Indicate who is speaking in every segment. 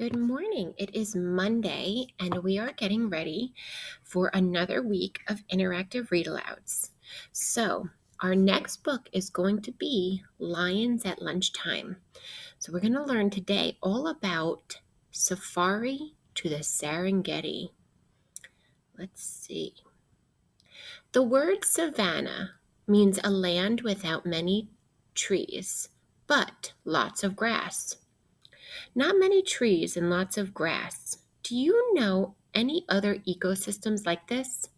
Speaker 1: Good morning. It is Monday, and we are getting ready for another week of interactive read alouds. So, our next book is going to be Lions at Lunchtime. So, we're going to learn today all about Safari to the Serengeti. Let's see. The word savanna means a land without many trees, but lots of grass. Not many trees and lots of grass. Do you know any other ecosystems like this?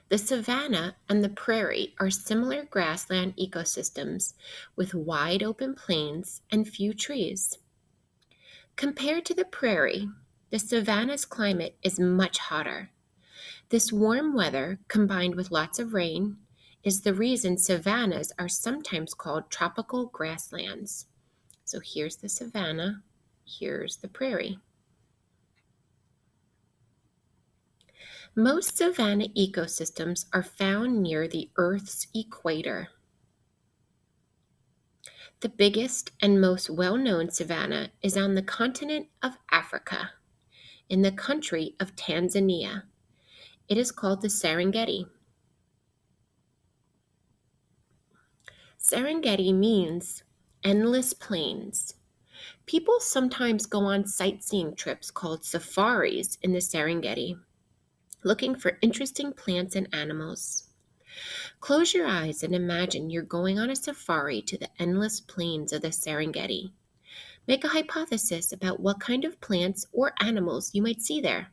Speaker 1: The savanna and the prairie are similar grassland ecosystems with wide open plains and few trees. Compared to the prairie, the savanna's climate is much hotter. This warm weather, combined with lots of rain, is the reason savannas are sometimes called tropical grasslands. So here's the savanna, here's the prairie. Most savanna ecosystems are found near the Earth's equator. The biggest and most well-known savanna is on the continent of Africa, in the country of Tanzania. It is called the Serengeti. Serengeti means endless plains. People sometimes go on sightseeing trips called safaris in the Serengeti, looking for interesting plants and animals. Close your eyes and imagine you're going on a safari to the endless plains of the Serengeti. Make a hypothesis about what kind of plants or animals you might see there.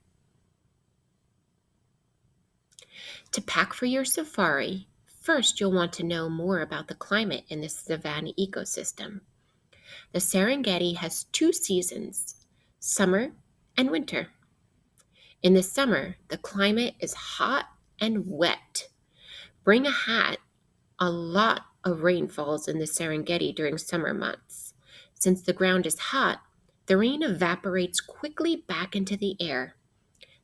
Speaker 1: To pack for your safari, first you'll want to know more about the climate in the savanna ecosystem. The Serengeti has two seasons, summer and winter. In the summer, the climate is hot and wet. Bring a hat. A lot of rain falls in the Serengeti during summer months. Since the ground is hot, the rain evaporates quickly back into the air.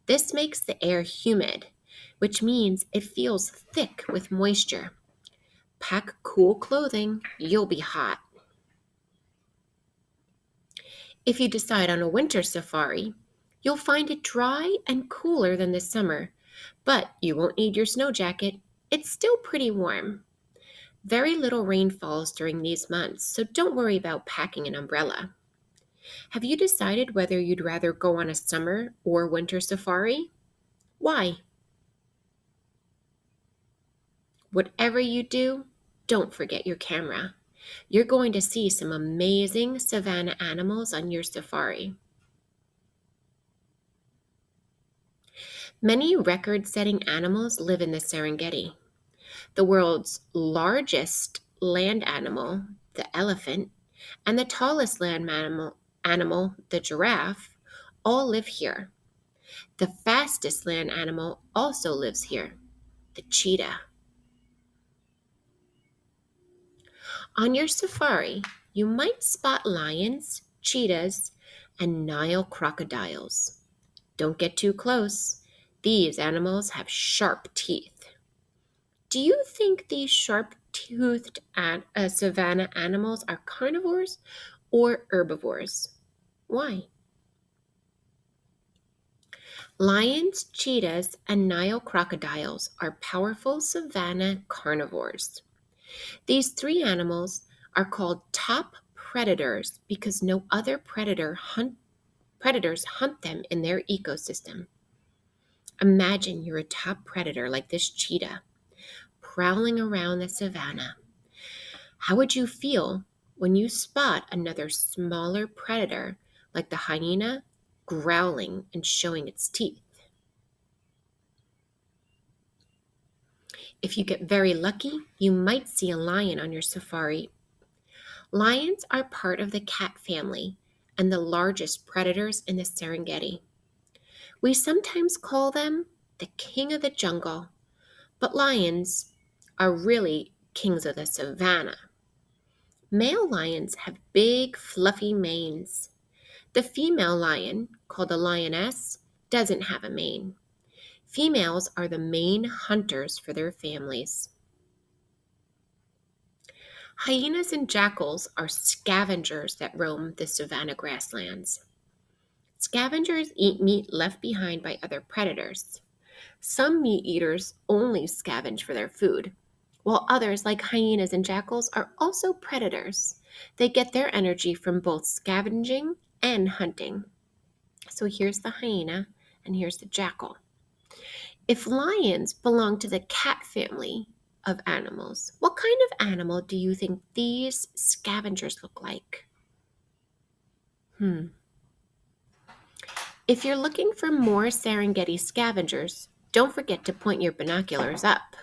Speaker 1: This makes the air humid, which means it feels thick with moisture. Pack cool clothing, you'll be hot. If you decide on a winter safari, you'll find it dry and cooler than the summer, but you won't need your snow jacket. It's still pretty warm. Very little rain falls during these months, so don't worry about packing an umbrella. Have you decided whether you'd rather go on a summer or winter safari? Why? Whatever you do, don't forget your camera. You're going to see some amazing savanna animals on your safari. Many record-setting animals live in the Serengeti. The world's largest land animal, the elephant, and the tallest land animal, the giraffe, all live here. The fastest land animal also lives here, the cheetah. On your safari, you might spot lions, cheetahs, and Nile crocodiles. Don't get too close. These animals have sharp teeth. Do you think these sharp-toothed savanna animals are carnivores or herbivores? Why? Lions, cheetahs, and Nile crocodiles are powerful savanna carnivores. These three animals are called top predators because no other predators hunt them in their ecosystem. Imagine you're a top predator like this cheetah, prowling around the savanna. How would you feel when you spot another smaller predator like the hyena growling and showing its teeth? If you get very lucky, you might see a lion on your safari. Lions are part of the cat family and the largest predators in the Serengeti. We sometimes call them the king of the jungle, but lions are really kings of the savanna. Male lions have big, fluffy manes. The female lion, called a lioness, doesn't have a mane. Females are the main hunters for their families. Hyenas and jackals are scavengers that roam the savanna grasslands. Scavengers eat meat left behind by other predators. Some meat eaters only scavenge for their food, while others, like hyenas and jackals, are also predators. They get their energy from both scavenging and hunting. So here's the hyena and here's the jackal. If lions belong to the cat family of animals, what kind of animal do you think these scavengers look like? Hmm. If you're looking for more Serengeti scavengers, don't forget to point your binoculars up.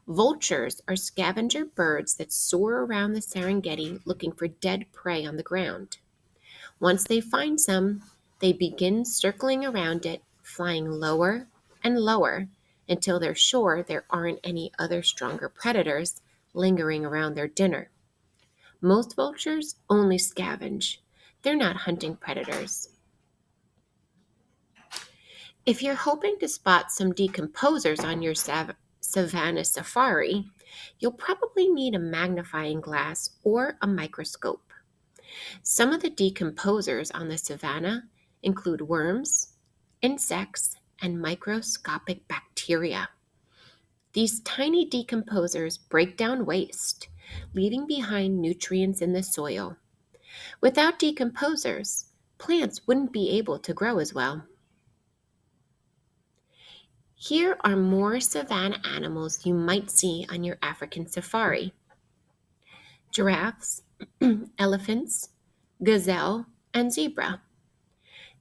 Speaker 1: Vultures are scavenger birds that soar around the Serengeti looking for dead prey on the ground. Once they find some, they begin circling around it, flying lower and lower until they're sure there aren't any other stronger predators lingering around their dinner. Most vultures only scavenge. They're not hunting predators. If you're hoping to spot some decomposers on your savanna safari, you'll probably need a magnifying glass or a microscope. Some of the decomposers on the savanna include worms, insects, and microscopic bacteria. These tiny decomposers break down waste, leaving behind nutrients in the soil. Without decomposers, plants wouldn't be able to grow as well. Here are more savanna animals you might see on your African safari: giraffes, elephants, gazelle, and zebra.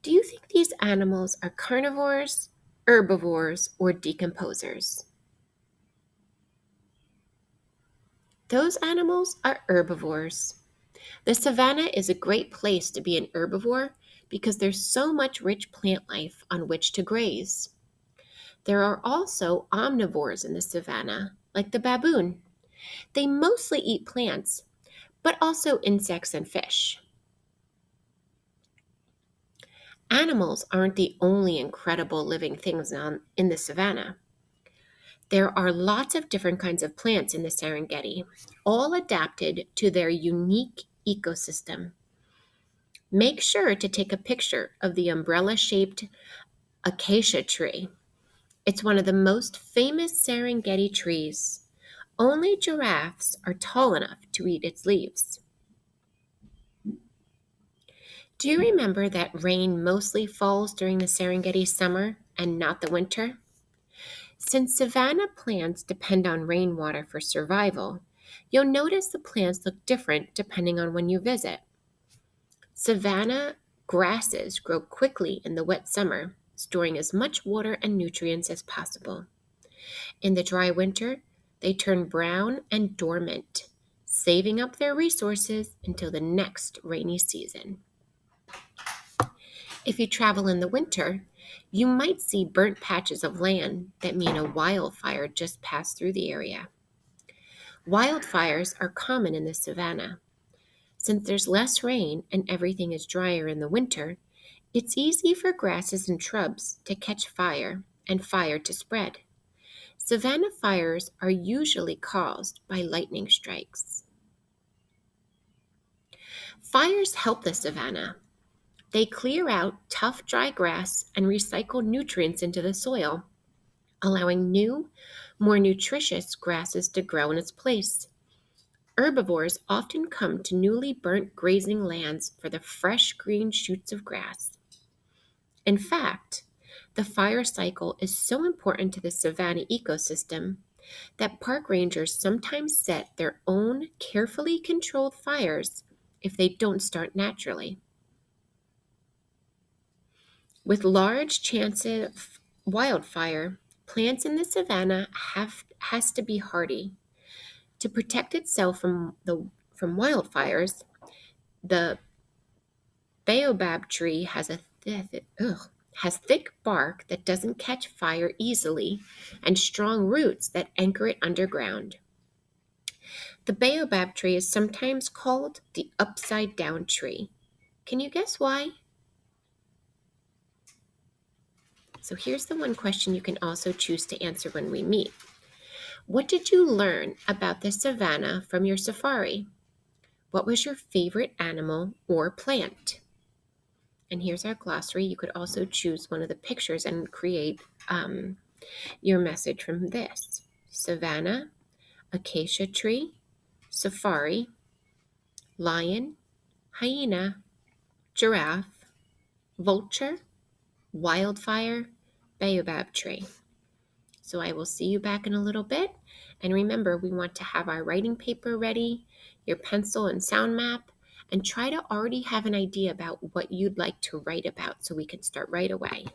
Speaker 1: Do you think these animals are carnivores, herbivores, or decomposers? Those animals are herbivores. The savanna is a great place to be an herbivore because there's so much rich plant life on which to graze. There are also omnivores in the savanna, like the baboon. They mostly eat plants, but also insects and fish. Animals aren't the only incredible living things in the savanna. There are lots of different kinds of plants in the Serengeti, all adapted to their unique ecosystem. Make sure to take a picture of the umbrella shaped acacia tree. It's one of the most famous Serengeti trees. Only giraffes are tall enough to eat its leaves. Do you remember that rain mostly falls during the Serengeti summer and not the winter? Since savanna plants depend on rainwater for survival, you'll notice the plants look different depending on when you visit. Savanna grasses grow quickly in the wet summer, storing as much water and nutrients as possible. In the dry winter, they turn brown and dormant, saving up their resources until the next rainy season. If you travel in the winter, you might see burnt patches of land that mean a wildfire just passed through the area. Wildfires are common in the savanna. Since there's less rain and everything is drier in the winter, it's easy for grasses and shrubs to catch fire and fire to spread. Savanna fires are usually caused by lightning strikes. Fires help the savanna. They clear out tough, dry grass and recycle nutrients into the soil, allowing new, more nutritious grasses to grow in its place. Herbivores often come to newly burnt grazing lands for the fresh green shoots of grass. In fact, the fire cycle is so important to the savanna ecosystem that park rangers sometimes set their own carefully controlled fires if they don't start naturally. With large chances of wildfire, plants in the savanna has to be hardy. To protect itself from wildfires, the baobab tree has thick bark that doesn't catch fire easily and strong roots that anchor it underground. The baobab tree is sometimes called the upside down tree. Can you guess why? So here's the one question you can also choose to answer when we meet. What did you learn about the savannah from your safari? What was your favorite animal or plant? And here's our glossary. You could also choose one of the pictures and create your message from this. Savannah, acacia tree, safari, lion, hyena, giraffe, vulture, wildfire, baobab tree. So I will see you back in a little bit. And remember, we want to have our writing paper ready, your pencil and sound map, and try to already have an idea about what you'd like to write about so we can start right away.